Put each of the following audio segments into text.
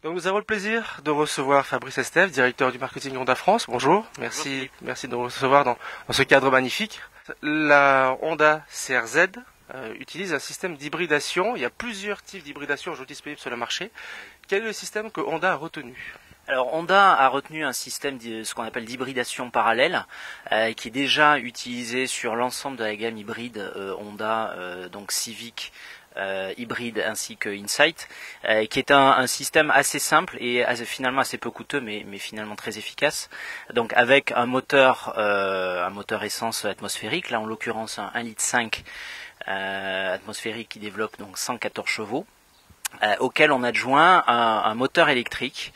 Donc nous avons le plaisir de recevoir Fabrice Estève, directeur du marketing Honda France. Bonjour, merci de nous recevoir dans ce cadre magnifique. La Honda CR-Z utilise un système d'hybridation. Il y a plusieurs types d'hybridation aujourd'hui disponibles sur le marché. Quel est le système que Honda a retenu ? Alors Honda a retenu un système de ce qu'on appelle d'hybridation parallèle, qui est déjà utilisé sur l'ensemble de la gamme hybride Honda, donc Civic, hybride ainsi que Insight, qui est un système assez simple et finalement assez peu coûteux, mais finalement très efficace. Donc avec un moteur essence atmosphérique, là en l'occurrence un 1,5 litre atmosphérique qui développe donc 114 chevaux. Auquel on adjoint un moteur électrique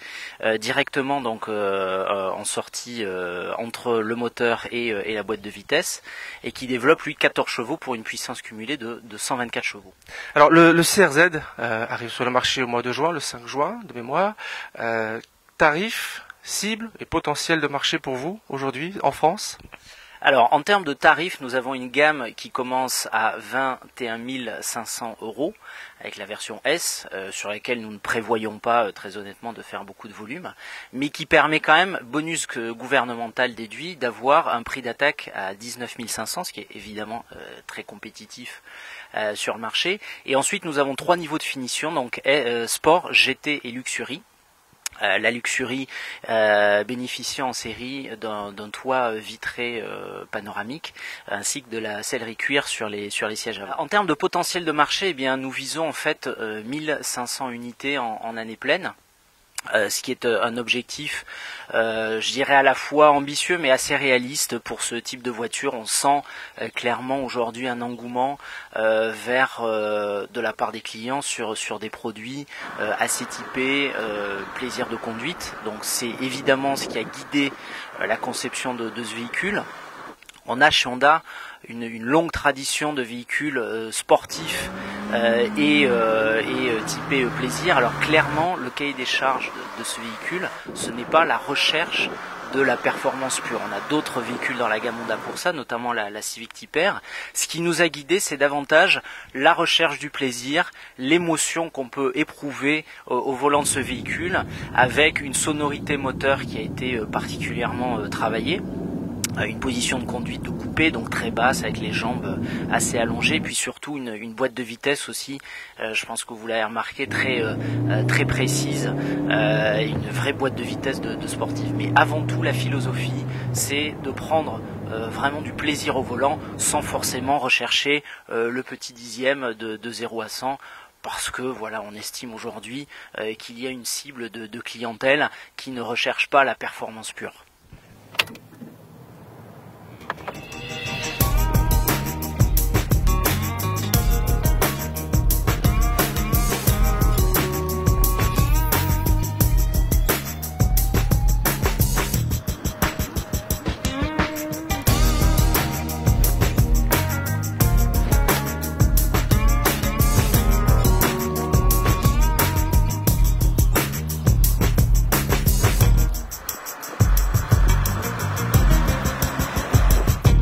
directement donc en sortie entre le moteur et la boîte de vitesse, et qui développe lui 14 chevaux pour une puissance cumulée de 124 chevaux. Alors le CR-Z arrive sur le marché au mois de juin, le 5 juin de mémoire. Tarif, cible et potentiel de marché pour vous aujourd'hui en France ? Alors, en termes de tarifs, nous avons une gamme qui commence à 21 500 € avec la version S, sur laquelle nous ne prévoyons pas, très honnêtement, de faire beaucoup de volume, mais qui permet quand même, bonus gouvernemental déduit, d'avoir un prix d'attaque à 19 500, ce qui est évidemment très compétitif sur le marché. Et ensuite, nous avons 3 niveaux de finition, donc Sport, GT et Luxury. La Luxury bénéficiant en série d'un toit vitré panoramique, ainsi que de la sellerie cuir sur les sièges avant. En termes de potentiel de marché, eh bien, nous visons en fait 1500 unités en année pleine. Ce qui est un objectif, je dirais à la fois ambitieux mais assez réaliste pour ce type de voiture. On sent clairement aujourd'hui un engouement vers de la part des clients sur des produits assez typés plaisir de conduite. Donc c'est évidemment ce qui a guidé la conception de ce véhicule. On a chez Honda une longue tradition de véhicules sportifs et typés plaisir. Alors clairement, le cahier des charges de ce véhicule, ce n'est pas la recherche de la performance pure. On a d'autres véhicules dans la gamme Honda pour ça, notamment la Civic Type R. Ce qui nous a guidés, c'est davantage la recherche du plaisir, l'émotion qu'on peut éprouver au volant de ce véhicule, avec une sonorité moteur qui a été particulièrement travaillée. Une position de conduite de coupé, donc très basse, avec les jambes assez allongées, puis surtout une boîte de vitesse aussi, je pense que vous l'avez remarqué, très précise, une vraie boîte de vitesse de sportif. Mais avant tout, la philosophie, c'est de prendre vraiment du plaisir au volant, sans forcément rechercher le petit dixième de 0 à 100, parce que voilà, on estime aujourd'hui qu'il y a une cible de clientèle qui ne recherche pas la performance pure.